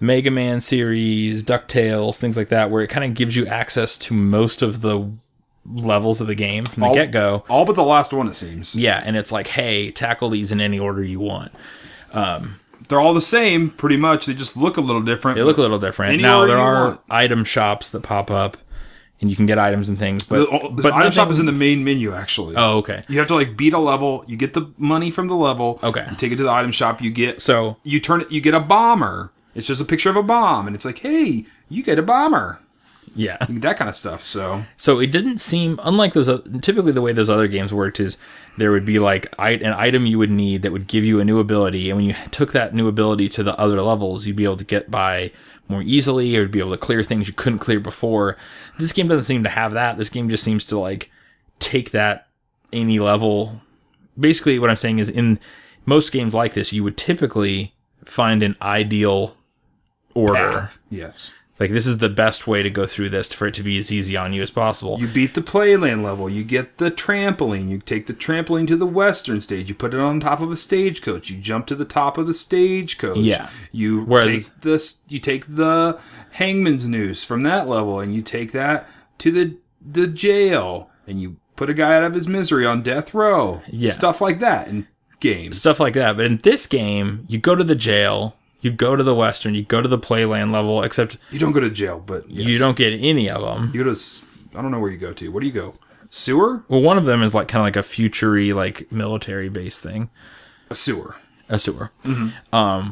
Mega Man series, DuckTales, things like that, where it kind of gives you access to most of the levels of the game from the get-go. All but the last one, it seems. Yeah, and it's like, hey, tackle these in any order you want. They're all the same, pretty much. They just look a little different. They look a little different. Now, there are item shops that pop up, and you can get items and things. But the item shop is in the main menu, actually. Oh, okay. You have to like beat a level. You get the money from the level. Okay. You take it to the item shop. You get you turn it. You get a bomber. It's just a picture of a bomb, and it's like, hey, you get a bomber. Yeah, that kind of stuff. So it didn't seem, unlike those. Typically, the way those other games worked is there would be like an item you would need that would give you a new ability, and when you took that new ability to the other levels, you'd be able to get by more easily, or be able to clear things you couldn't clear before. This game doesn't seem to have that. This game just seems to like take that any level. Basically, what I'm saying is, in most games like this, you would typically find an ideal order. Path. Yes. Like, this is the best way to go through this for it to be as easy on you as possible. You beat the playland level. You get the trampoline. You take the trampoline to the western stage. You put it on top of a stagecoach. You jump to the top of the stagecoach. Yeah. You take the hangman's noose from that level, and you take that to the jail, and you put a guy out of his misery on death row. Yeah. Stuff like that in games. Stuff like that. But in this game, you go to the jail... You go to the western, you go to the playland level, except... You don't go to jail, but... Yes. You don't get any of them. You go to... I don't know where you go to. Where do you go? Sewer? Well, one of them is like kind of like a future-y, like, military-based thing. A sewer. Mm-hmm.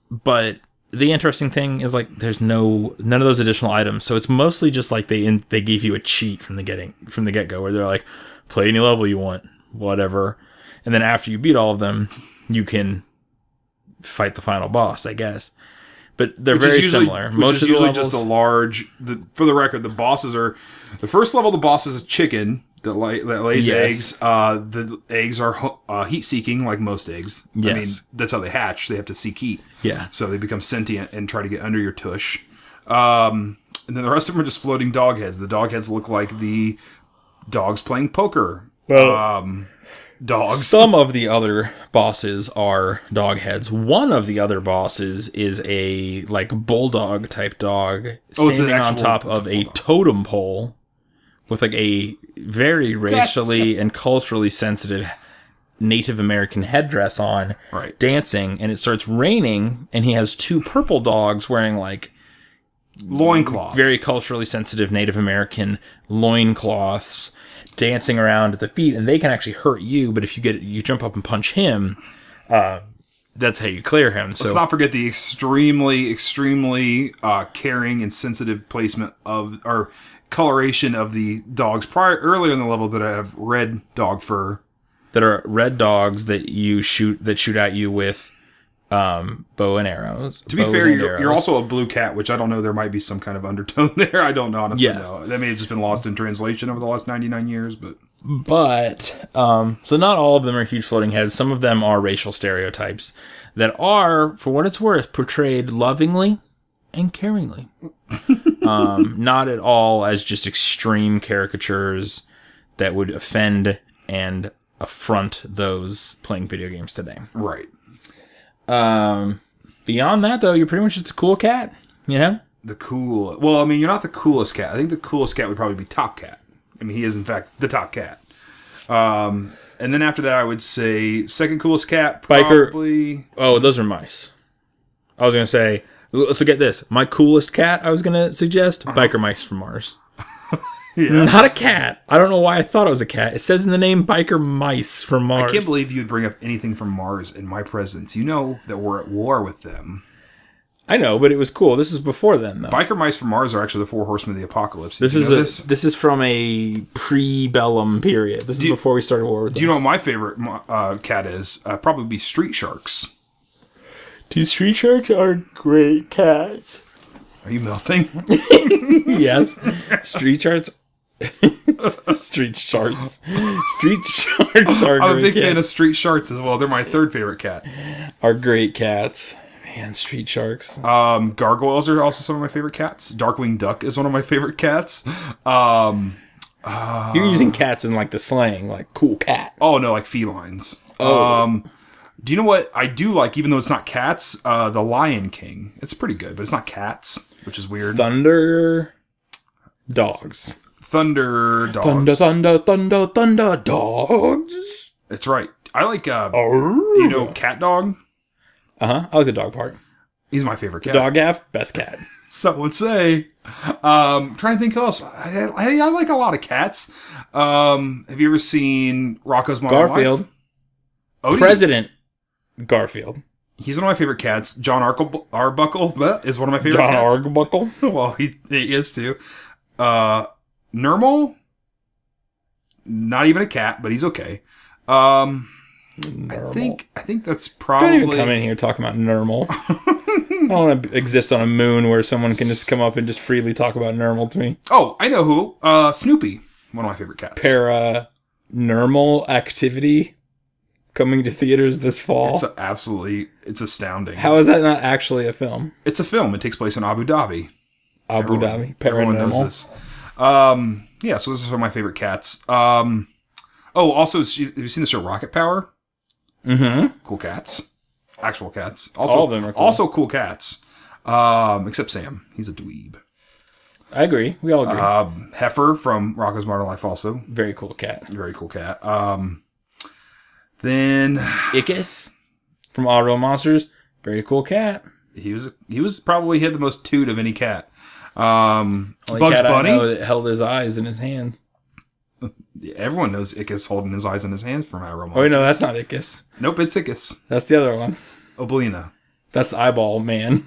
But the interesting thing is, like, there's none of those additional items, so it's mostly just like they gave you a cheat from the get-go, where they're like, play any level you want, whatever. And then after you beat all of them, you can... fight the final boss, I guess, but they're very similar. Most of the levels, just a large. For the record, the bosses are the first level. The boss is a chicken that lays eggs. The eggs are heat seeking, like most eggs. Yes. I mean, that's how they hatch. They have to seek heat. Yeah. So they become sentient and try to get under your tush. And then the rest of them are just floating dog heads. The dog heads look like the dogs playing poker. Well. Dogs. Some of the other bosses are dog heads. One of the other bosses is a like bulldog type dog standing on top of a totem pole with like a very racially and culturally sensitive Native American headdress on, dancing, and it starts raining, and he has two purple dogs wearing like loincloths, very culturally sensitive Native American loincloths, dancing around at the feet, and they can actually hurt you, but if you jump up and punch him, that's how you clear him. So let's not forget the extremely caring and sensitive placement of or coloration of the dogs earlier in the level that have red dog fur, that are red dogs that shoot at you with bow and arrows. To be fair, you're also a blue cat, which I don't know. There might be some kind of undertone there. I don't know, honestly. Yes. No. That may have just been lost in translation over the last 99 years. But so not all of them are huge floating heads. Some of them are racial stereotypes that are, for what it's worth, portrayed lovingly and caringly. Not at all as just extreme caricatures that would offend and affront those playing video games today. Right. Beyond that, though, you're pretty much just a cool cat, you know? Well, I mean, you're not the coolest cat. I think the coolest cat would probably be Top Cat. I mean, he is, in fact, the top cat. And then after that, I would say second coolest cat, probably... Biker. Oh, those are mice. I was going to say, so get this. My coolest cat, I was going to suggest, Biker Mice from Mars. Yeah. Not a cat. I don't know why I thought it was a cat. It says in the name Biker Mice from Mars. I can't believe you would bring up anything from Mars in my presence. You know that we're at war with them. I know, but it was cool. This is before then, though. Biker Mice from Mars are actually the four horsemen of the apocalypse. This is from a pre-bellum period. This is before we started war with them. Do you know what my favorite cat is? Probably be Street Sharks. Dude, Street Sharks are great cats. Are you melting? Yes. Street Sharks. Street Sharks. Street Sharks are great. I'm a big fan of Street Sharks as well. They're my third favorite cat. Are great cats. Man, Street Sharks. Gargoyles are also some of my favorite cats. Darkwing Duck is one of my favorite cats. You're using cats in like the slang, like cool cat. Oh no, like felines. Oh. Do you know what I do like? Even though it's not cats, the Lion King. It's pretty good, but it's not cats, which is weird. Thunder dogs. Thunder dogs. Thunder dogs. That's right. I like cat dog. I like the dog part. He's my favorite cat. Dog half, best cat. Some would say. Trying to think who else. I like a lot of cats. Have you ever seen Rocko's Modern Garfield. Life? Oh, President Garfield. He's one of my favorite cats. John Arbuckle is one of my favorite John cats. Arbuckle? Well, he is too. Nermal? Not even a cat, but he's okay. I think that's probably... Don't even come in here talking about Nermal. I don't want to exist on a moon where someone can just come up and just freely talk about Nermal to me. Oh, I know who. Snoopy. One of my favorite cats. Paranormal Activity coming to theaters this fall. It's astounding. How is that not actually a film? It's a film. It takes place in Abu Dhabi. Dhabi. Paranormal. Everyone knows this. Yeah, so this is one of my favorite cats. Also, have you seen the show Rocket Power? Mm-hmm. Cool cats. Actual cats. All of them are cool. Also cool cats. Except Sam. He's a dweeb. I agree. We all agree. Heifer from Rocko's Modern Life also. Very cool cat. Very cool cat. Then... Ickis from All Real Monsters. Very cool cat. He was probably had the most toot of any cat. Only Bugs cat Bunny. I know that held his eyes in his hands. Everyone knows Ickis holding his eyes in his hands from All Real Monsters. Oh, wait, no, that's not Ickis. Nope, it's Ickis. That's the other one. Oblina. That's the eyeball man.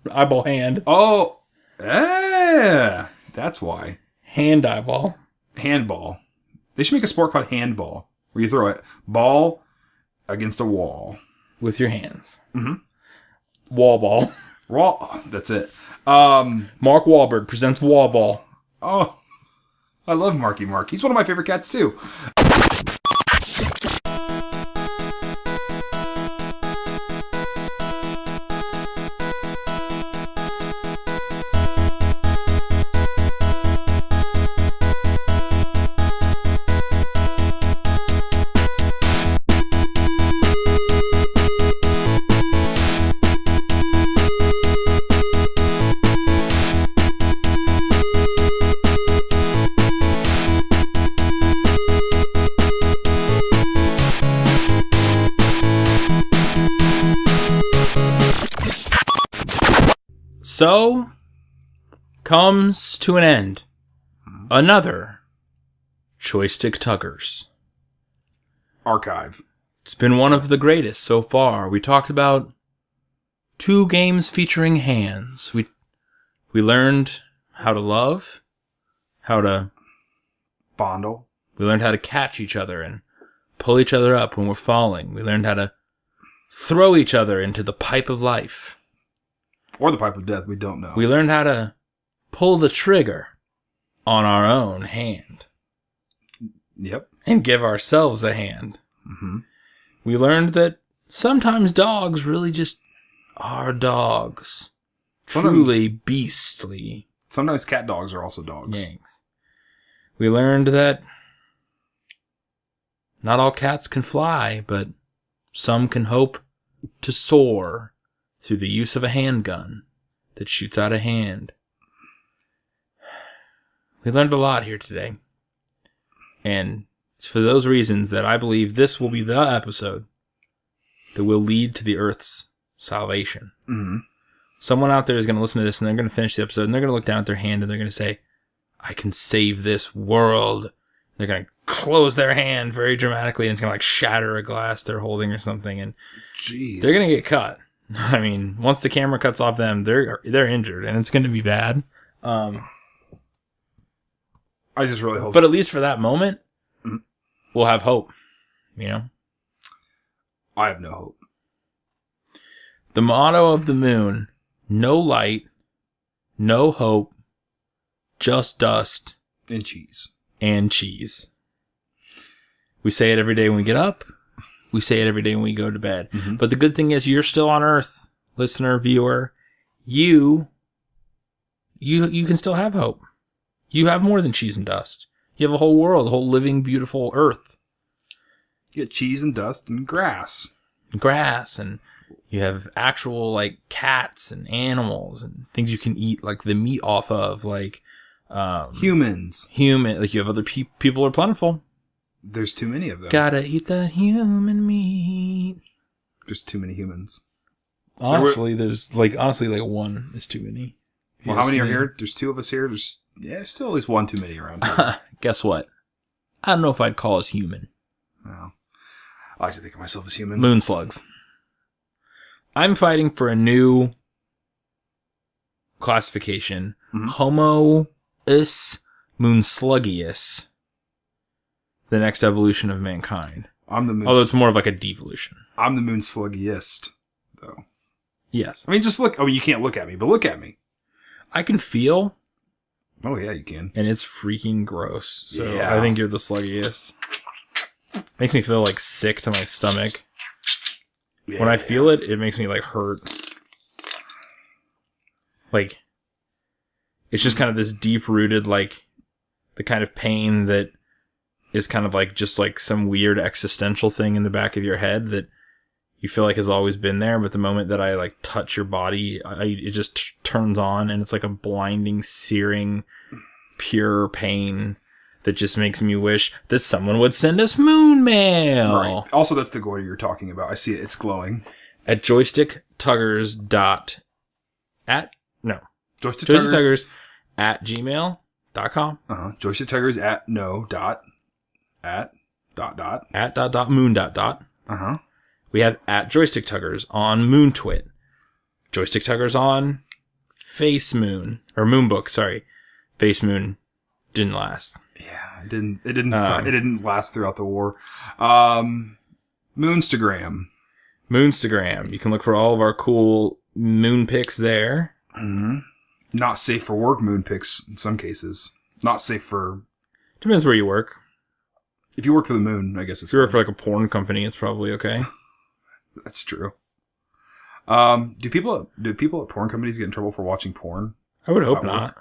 Eyeball hand. Oh, yeah. That's why. Hand eyeball. Handball. They should make a sport called handball, where you throw a ball against a wall. With your hands. Mm-hmm. Wall ball. That's it. Mark Wahlberg presents Wall Ball. Oh, I love Marky Mark. He's one of my favorite cats, too. So comes to an end another Joystick Tuggers archive. It's been one of the greatest so far. We talked about 2 games featuring hands. We learned how to love, how to Bondle. We learned how to catch each other and pull each other up when we're falling. We learned how to throw each other into the pipe of life. Or the pipe of death, we don't know. We learned how to pull the trigger on our own hand. Yep. And give ourselves a hand. Mm-hmm. We learned that sometimes dogs really just are dogs. Truly beastly. Sometimes cat dogs are also dogs. Yanks. We learned that not all cats can fly, but some can hope to soar through the use of a handgun that shoots out a hand. We learned a lot here today. And it's for those reasons that I believe this will be the episode that will lead to the Earth's salvation. Mm-hmm. Someone out there is going to listen to this and they're going to finish the episode and they're going to look down at their hand and they're going to say, I can save this world. They're going to close their hand very dramatically and it's going to like shatter a glass they're holding or something. And jeez, they're going to get cut. I mean, once the camera cuts off them, they're injured and it's going to be bad. I just really hope. But at least for that moment, we'll have hope. You know? I have no hope. The motto of the moon, no light, no hope, just dust. And cheese. And cheese. We say it every day when we get up. We say it every day when we go to bed. Mm-hmm. But the good thing is you're still on Earth, listener, viewer. You can still have hope. You have more than cheese and dust. You have a whole world, a whole living, beautiful Earth. You get cheese and dust and grass. And you have actual, like, cats and animals and things you can eat, like, the meat off of, like... humans. Like, you have other people are plentiful. There's too many of them. Gotta eat that human meat. There's too many humans. Honestly, there's, like, one is too many. Well, how many are here? There's 2 of us here. There's still at least 1 too many around here. Guess what? I don't know if I'd call us human. Well, I like to think of myself as human. Moon slugs. I'm fighting for a new classification. Mm-hmm. Homo-us moonsluggius. The next evolution of mankind. Although it's more of like a devolution. I'm the moonsluggiest, though. Yes. I mean, just look. I mean, you can't look at me, but look at me. I can feel. Oh, yeah, you can. And it's freaking gross. So yeah. I think you're the sluggiest. Makes me feel like sick to my stomach. Yeah. When I feel it, it makes me like hurt. Like, it's just kind of this deep-rooted, like, the kind of pain that is kind of like just like some weird existential thing in the back of your head that you feel like has always been there, but the moment that I like touch your body, it just turns on, and it's like a blinding, searing, pure pain that just makes me wish that someone would send us moon mail. Right. Also, that's the glory you're talking about. I see it. It's glowing. At joysticktuggers at gmail.com. Joysticktuggers at moon. We have at Joystick Tuggers on Moontwit. Joystick Tuggers on Face Moon. Or Moonbook, sorry. Face Moon didn't last. Yeah, it didn't last throughout the war. Moonstagram. You can look for all of our cool moon pics there. Mm-hmm. Not safe for work moon pics in some cases. Not safe for... Depends where you work. If you work for the moon, I guess it's... If you work for like a porn company, it's probably okay. That's true. Do people at porn companies get in trouble for watching porn? I would hope not.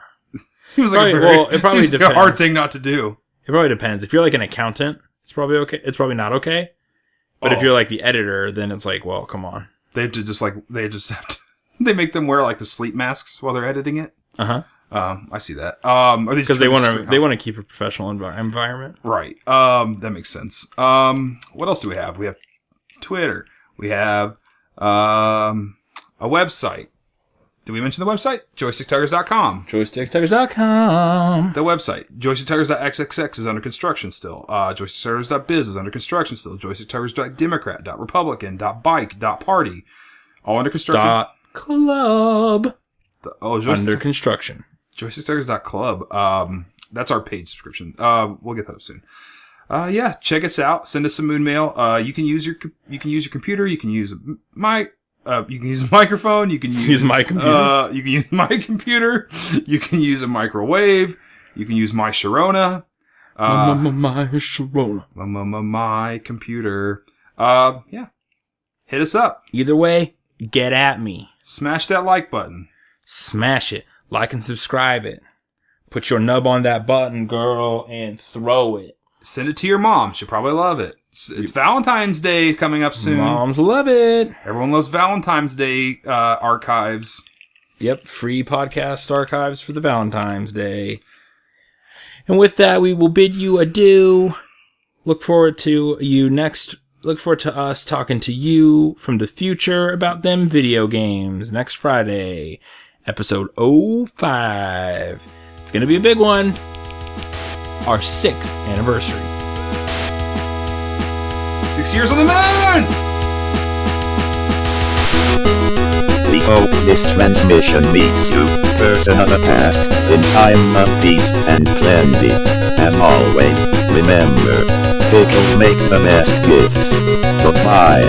Seems like it probably seems like a hard thing not to do. It probably depends. If you're like an accountant, it's probably okay. It's probably not okay. But if you're like the editor, then it's like, well, come on. They have to they make them wear like the sleep masks while they're editing it. I see that. Because they want to keep a professional environment. Right. That makes sense. What else do we have? We have Twitter. We have a website. Did we mention the website? JoystickTuggers.com. JoystickTuggers.com. The website. JoystickTuggers.xxx is under construction still. JoystickTuggers.biz is under construction still. JoystickTuggers.democrat.republican.bike.party. All under construction. .club. Under construction. JoystickTuggers.club. That's our paid subscription. We'll get that up soon. Yeah, check us out. Send us some moon mail. You can use your computer. You can use you can use a microphone. You can use my computer. You can use my computer. You can use a microwave. You can use my Sharona. My Sharona. My computer. Yeah. Hit us up. Either way, get at me. Smash that like button. Smash it. Like and subscribe it. Put your nub on that button, girl, and throw it. Send it to your mom. She'll probably love it. It's Valentine's Day coming up soon. Moms love it. Everyone loves Valentine's Day archives. Yep, free podcast archives for the Valentine's Day. And with that, we will bid you adieu. Look forward to us talking to you from the future about them video games next Friday, episode 05. It's going to be a big one. Our 6th anniversary. 6 years on the moon! We hope this transmission meets you, person of the past, in times of peace and plenty. As always, remember, pickles make the best gifts. Goodbye.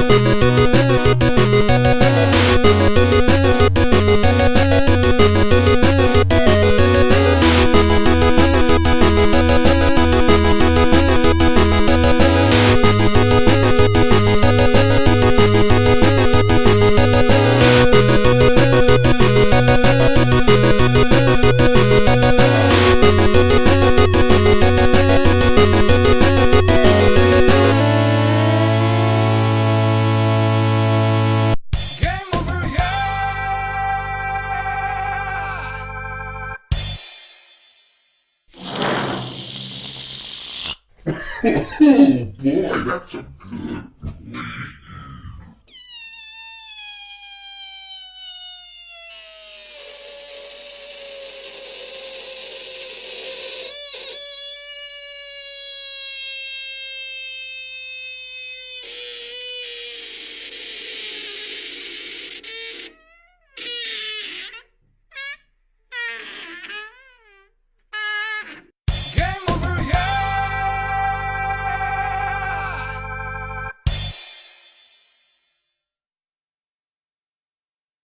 Oh boy, that's a good boy.